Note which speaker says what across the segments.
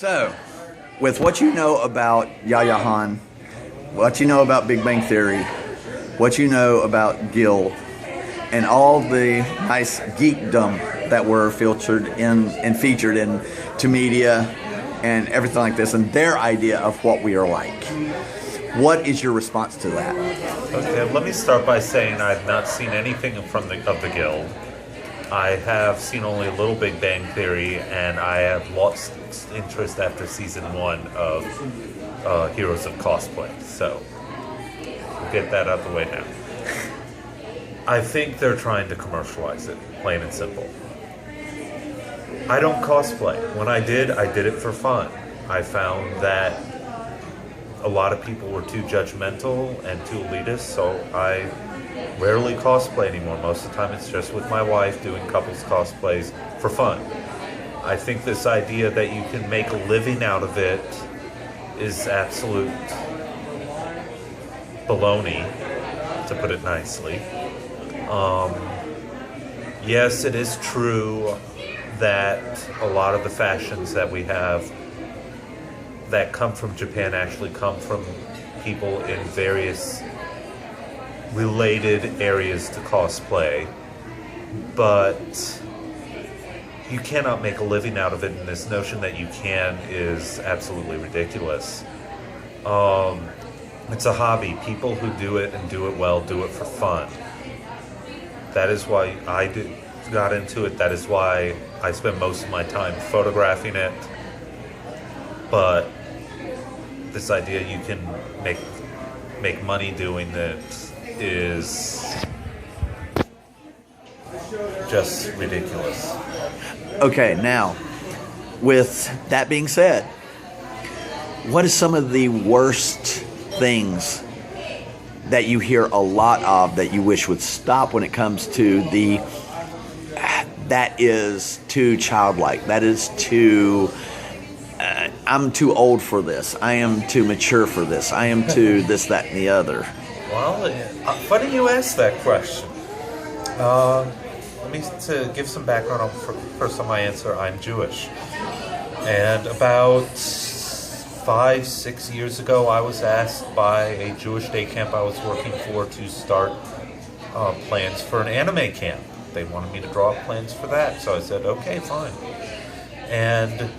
Speaker 1: So, with what you know about Yahya Han, what you know about Big Bang Theory, what you know about Gil, and all the nice geekdom that were filtered in and featured into media and everything like this, and their idea of what we are like, what is your response to that?
Speaker 2: Okay, let me start by saying I've not seen anything of the Guild. I have seen only a little Big Bang Theory, and I have lost interest after season 1 of Heroes of Cosplay. So, we'll get that out of the way now. I think they're trying to commercialize it, plain and simple. I don't cosplay. When I did it for fun. I found that a lot of people were too judgmental and too elitist, so I rarely cosplay anymore. Most of the time it's just with my wife doing couples cosplays for fun. I think this idea that you can make a living out of it is absolute baloney, to put it nicely. Yes, it is true that a lot of the fashions that we have that come from Japan actually come from people in various related areas to cosplay, but you cannot make a living out of it, and this notion that you can is absolutely ridiculous. It's a hobby. People who do it and do it well do it for fun. That is why I got into it. That is why I spend most of my time photographing it. But this idea you can make money doing it is just ridiculous.
Speaker 1: Okay, now, with that being said, what is some of the worst things that you hear a lot of that you wish would stop when it comes to that is too childlike, that is too I'm too old for this, I am too mature for this, I am too this, that, and the other?
Speaker 2: Well, funny you asked that question. Let me to give some background first on my answer. I'm Jewish, and about 5-6 years ago, I was asked by a Jewish day camp I was working for to start plans for an anime camp. They wanted me to draw up plans for that, so I said, okay, fine. And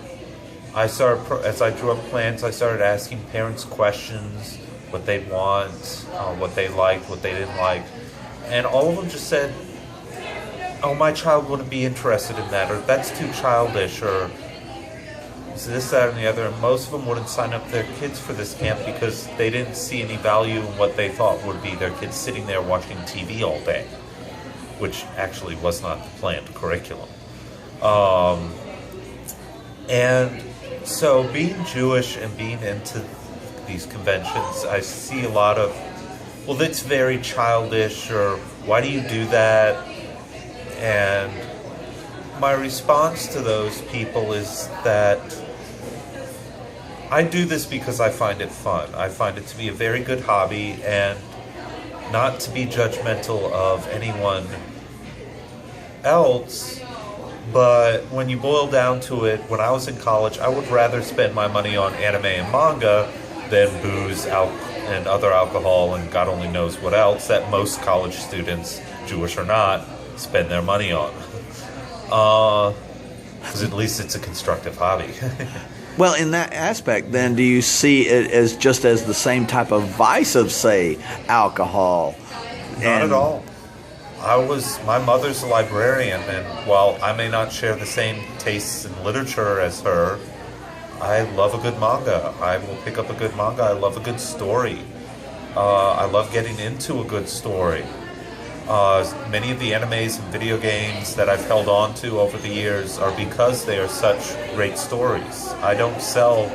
Speaker 2: I started, as I drew up plans, I started asking parents questions, what they'd want, what they liked, what they didn't like. And all of them just said, oh, my child wouldn't be interested in that, or that's too childish, or this, that, and the other. And most of them wouldn't sign up their kids for this camp because they didn't see any value in what they thought would be their kids sitting there watching TV all day, which actually was not the planned curriculum. And so being Jewish and being into these conventions, I see a lot of, well, that's very childish, or why do you do that? And my response to those people is that I do this because I find it fun. I find it to be a very good hobby, and not to be judgmental of anyone else. But when you boil down to it, when I was in college, I would rather spend my money on anime and manga than booze, and other alcohol, and God only knows what else that most college students, Jewish or not, spend their money on. Because at least it's a constructive hobby.
Speaker 1: Well, in that aspect, then, do you see it as just as the same type of vice of, say, alcohol?
Speaker 2: Not at all. My mother's a librarian, and while I may not share the same tastes in literature as her, I love a good manga. I will pick up a good manga. I love a good story. I love getting into a good story. Many of the animes and video games that I've held on to over the years are because they are such great stories. I don't sell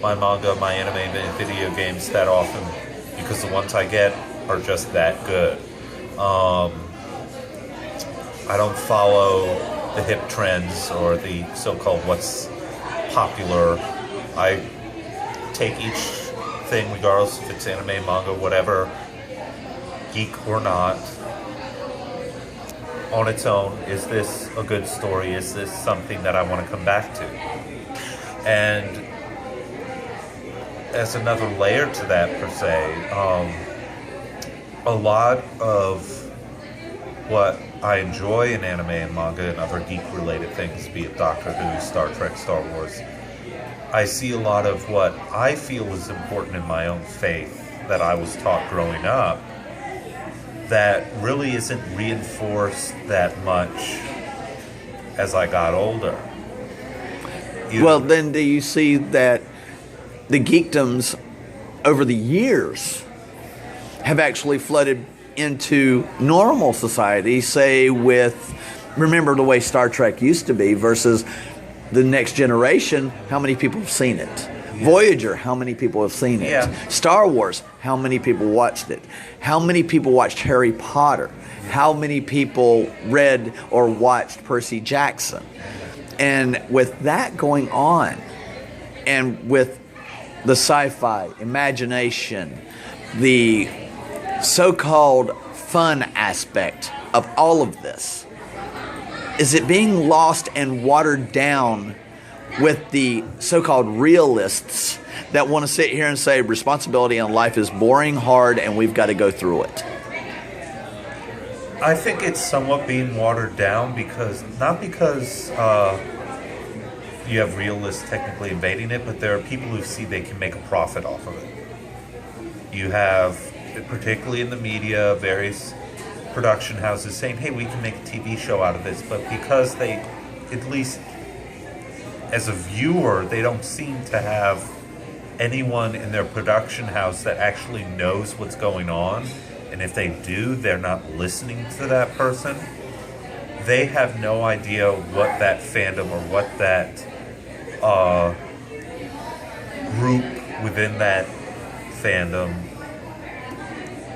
Speaker 2: my manga, my anime, and video games that often because the ones I get are just that good. I don't follow the hip trends or the so-called what's popular. I take each thing, regardless if it's anime, manga, whatever, geek or not, on its own. Is this a good story? Is this something that I want to come back to? And as another layer to that, per se, a lot of what I enjoy in anime and manga and other geek-related things, be it Doctor Who, Star Trek, Star Wars, I see a lot of what I feel is important in my own faith that I was taught growing up that really isn't reinforced that much as I got older.
Speaker 1: Well, then do you see that the geekdoms over the years have actually flooded into normal society, say with, remember the way Star Trek used to be versus the next generation, how many people have seen it? Voyager, how many people have seen it? Star Wars, how many people watched it? How many people watched Harry Potter? How many people read or watched Percy Jackson? And with that going on, and with the sci-fi, imagination, the so-called fun aspect of all of this, is it being lost and watered down with the so-called realists that want to sit here and say responsibility in life is boring, hard, and we've got to go through it?
Speaker 2: I think it's somewhat being watered down because, not because you have realists technically invading it, but there are people who see they can make a profit off of it. You have, particularly in the media, various production houses saying, hey, we can make a TV show out of this, but because they, at least as a viewer, they don't seem to have anyone in their production house that actually knows what's going on, and if they do, they're not listening to that person. They have no idea what that fandom or what that group within that fandom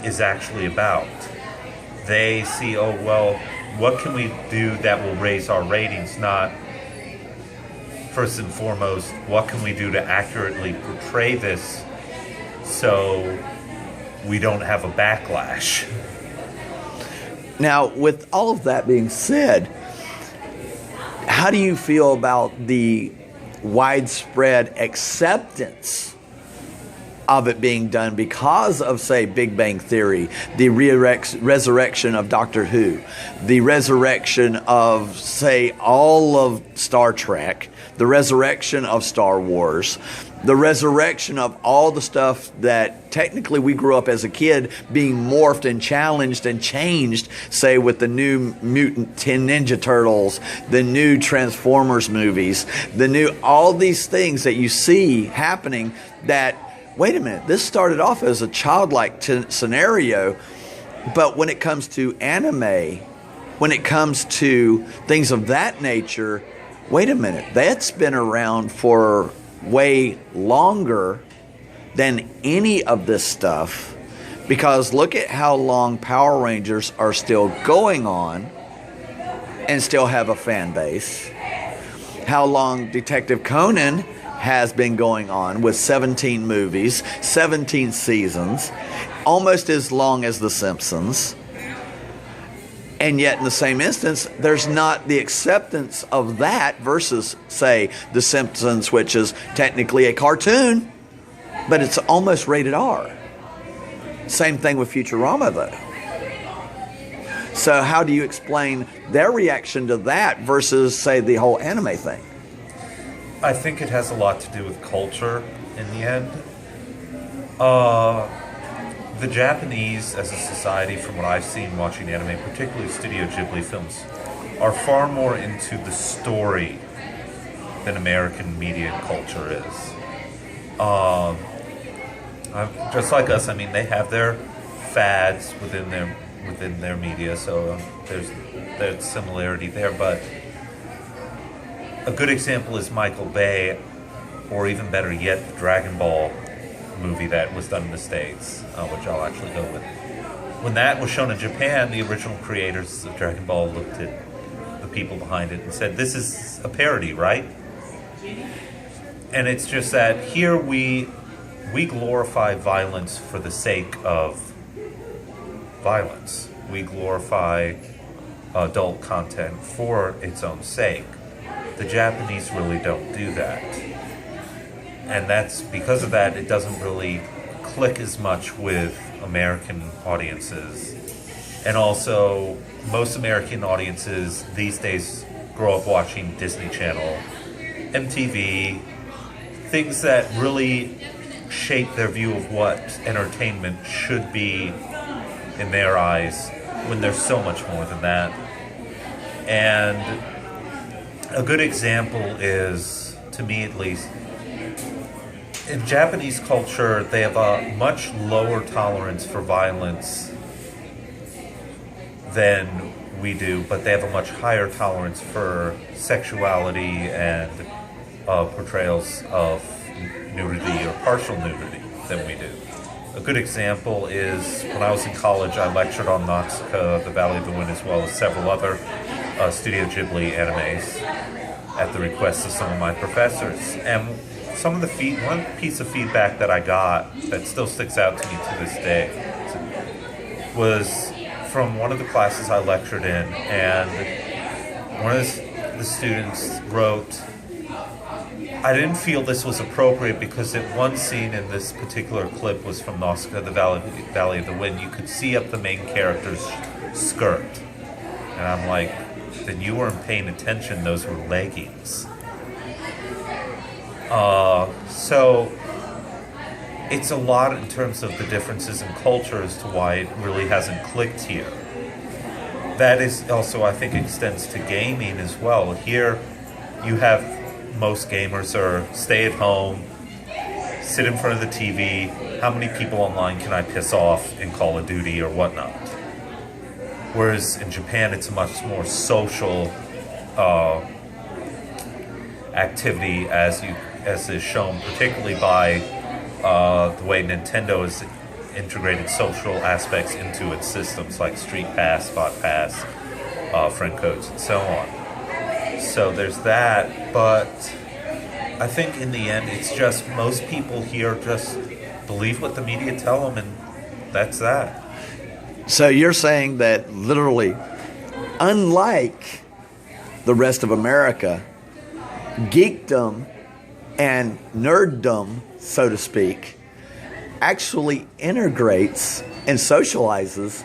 Speaker 2: is actually about. They see, oh, well, what can we do that will raise our ratings? Not, first and foremost, what can we do to accurately portray this so we don't have a backlash?
Speaker 1: Now, with all of that being said, how do you feel about the widespread acceptance of it being done because of, say, Big Bang Theory, the resurrection of Doctor Who, the resurrection of, say, all of Star Trek, the resurrection of Star Wars, the resurrection of all the stuff that technically we grew up as a kid being morphed and challenged and changed, say with the new Mutant Ninja Turtles, the new Transformers movies, all these things that you see happening that, wait a minute, this started off as a childlike scenario, but when it comes to anime, when it comes to things of that nature, wait a minute, that's been around for way longer than any of this stuff, because look at how long Power Rangers are still going on and still have a fan base. How long Detective Conan has been going on with 17 movies, 17 seasons, almost as long as The Simpsons. And yet, in the same instance, there's not the acceptance of that versus, say, The Simpsons, which is technically a cartoon, but it's almost rated R. Same thing with Futurama, though. So how do you explain their reaction to that versus, say, the whole anime thing?
Speaker 2: I think it has a lot to do with culture in the end. The Japanese, as a society, from what I've seen watching anime, particularly Studio Ghibli films, are far more into the story than American media and culture is. Just like us, I mean, they have their fads within their media, so there's similarity there. But a good example is Michael Bay, or even better yet, the Dragon Ball movie that was done in the States, which I'll actually go with. When that was shown in Japan, the original creators of Dragon Ball looked at the people behind it and said, this is a parody, right? And it's just that here we glorify violence for the sake of violence. We glorify adult content for its own sake. The Japanese really don't do that. and that's because of that, it doesn't really click as much with American audiences. And also, most American audiences these days grow up watching Disney Channel, MTV, things that really shape their view of what entertainment should be in their eyes, when there's so much more than that. And a good example is, to me at least, in Japanese culture, they have a much lower tolerance for violence than we do, but they have a much higher tolerance for sexuality and portrayals of nudity or partial nudity than we do. A good example is when I was in college, I lectured on Nausicaa, The Valley of the Wind, as well as several other Studio Ghibli animes at the request of some of my professors. And some of the one piece of feedback that I got that still sticks out to me to this day was from one of the classes I lectured in, and one of the students wrote, I didn't feel this was appropriate because at one scene in this particular clip was from Nausicaa, The Valley of the Wind. You could see up the main character's skirt. And I'm like, then you weren't paying attention, those were leggings. So it's a lot in terms of the differences in culture as to why it really hasn't clicked here. That is also, I think, extends to gaming as well. Here you have most gamers are stay at home, sit in front of the TV. How many people online can I piss off in Call of Duty or whatnot? Whereas in Japan, it's a much more social activity, as is shown particularly by the way Nintendo has integrated social aspects into its systems, like Street Pass, Spot Pass, friend codes, and so on. So there's that, but I think in the end, it's just most people here just believe what the media tell them, and that's that.
Speaker 1: So you're saying that literally, unlike the rest of America, geekdom and nerddom, so to speak, actually integrates and socializes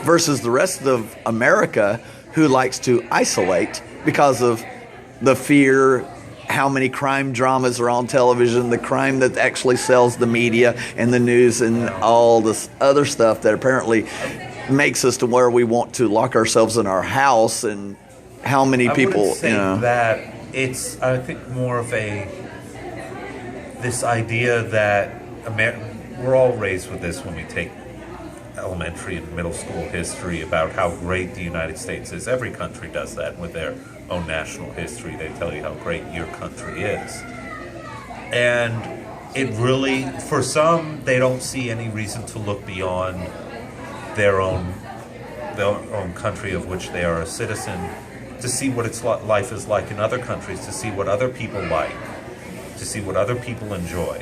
Speaker 1: versus the rest of America, who likes to isolate because of the fear, how many crime dramas are on television, the crime that actually sells the media and the news and all this other stuff that apparently makes us to where we want to lock ourselves in our house. And how many people,
Speaker 2: I wouldn't say that. It's, I think, more of this idea that we're all raised with this when we take elementary and middle school history about how great the United States is. Every country does that with their own national history. They tell you how great your country is. And it really, for some, they don't see any reason to look beyond their own country of which they are a citizen, to see what its life is like in other countries, to see what other people like, to see what other people enjoy.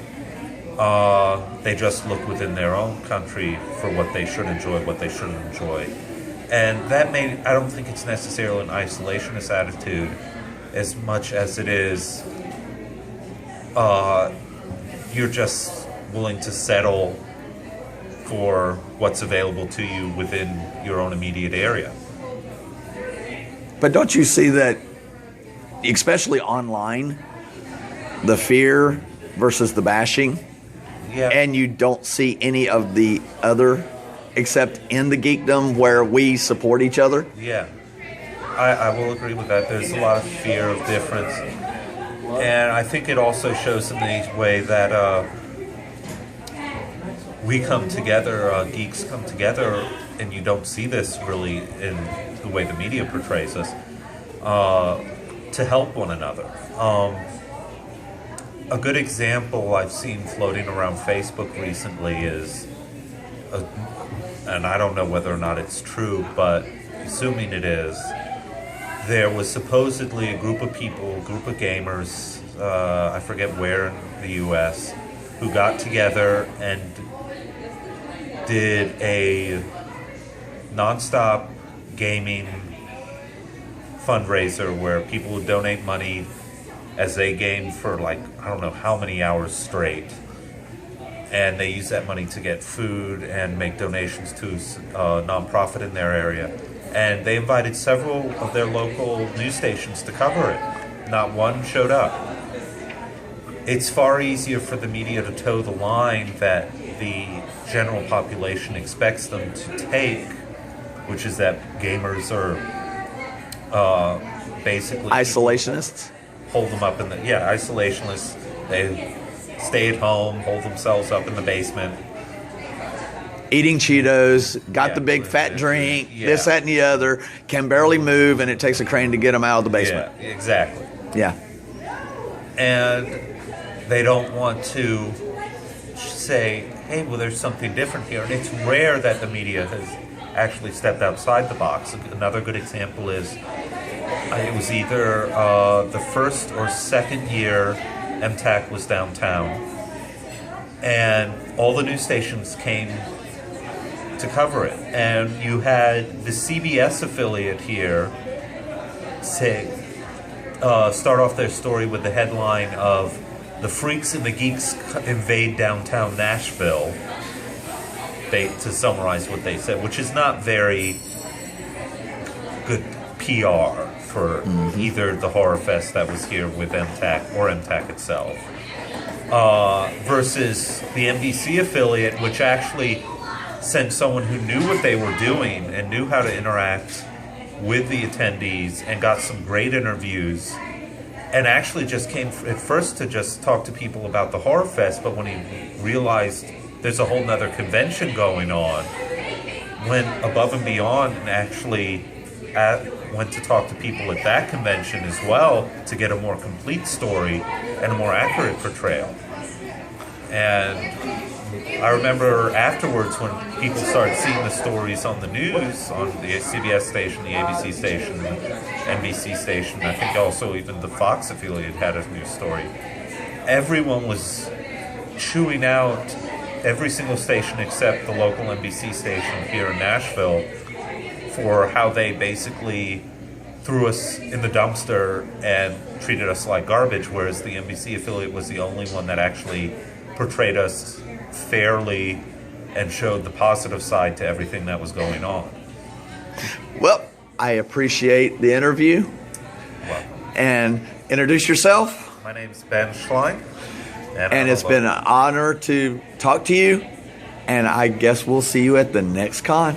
Speaker 2: They just look within their own country for what they should enjoy, what they shouldn't enjoy. And that I don't think it's necessarily an isolationist attitude as much as it is you're just willing to settle for what's available to you within your own immediate area.
Speaker 1: But don't you see that, especially online, the fear versus the bashing?
Speaker 2: Yeah.
Speaker 1: And you don't see any of the other, except in the geekdom where we support each other?
Speaker 2: Yeah, I will agree with that. There's a lot of fear of difference. And I think it also shows in the way that we come together, geeks come together, and you don't see this really in the way the media portrays us, to help one another. A good example I've seen floating around Facebook recently is, and I don't know whether or not it's true, but assuming it is, there was supposedly a group of people, a group of gamers, I forget where in the US, who got together and did a nonstop gaming fundraiser where people would donate money as they game for like, I don't know how many hours straight. And they use that money to get food and make donations to a nonprofit in their area. And they invited several of their local news stations to cover it. Not one showed up. It's far easier for the media to toe the line that the general population expects them to take, which is that gamers are basically
Speaker 1: Isolationists?
Speaker 2: hold them up in the isolationists. They stay at home, hold themselves up in the basement,
Speaker 1: Eating Cheetos, got
Speaker 2: Yeah,
Speaker 1: the big fat drink,
Speaker 2: yeah.
Speaker 1: this, that, and the other, can barely move, and it takes a crane to get them out of the basement.
Speaker 2: Yeah, exactly.
Speaker 1: Yeah.
Speaker 2: And they don't want to say, hey, well, there's something different here. And it's rare that the media has actually stepped outside the box. Another good example is it was either the first or second year MTAC was downtown, and all the news stations came to cover it. And you had the CBS affiliate here start off their story with the headline of "The Freaks and the Geeks Invade Downtown Nashville," to summarize what they said, which is not very good PR for either the Horror Fest that was here with MTAC or MTAC itself, versus the NBC affiliate, which actually sent someone who knew what they were doing and knew how to interact with the attendees and got some great interviews, and actually just came at first to just talk to people about the Horror Fest, but when he realized there's a whole nother convention going on, went above and beyond and actually went to talk to people at that convention as well to get a more complete story and a more accurate portrayal. And I remember afterwards when people started seeing the stories on the news, on the CBS station, the ABC station, the NBC station, I think also even the Fox affiliate had a news story. Everyone was chewing out every single station except the local NBC station here in Nashville for how they basically threw us in the dumpster and treated us like garbage, whereas the NBC affiliate was the only one that actually portrayed us fairly and showed the positive side to everything that was going on.
Speaker 1: Well, I appreciate the interview.
Speaker 2: Welcome.
Speaker 1: And introduce yourself.
Speaker 2: My name's Ben Schlein.
Speaker 1: And it's been an honor to talk to you. And I guess we'll see you at the next con.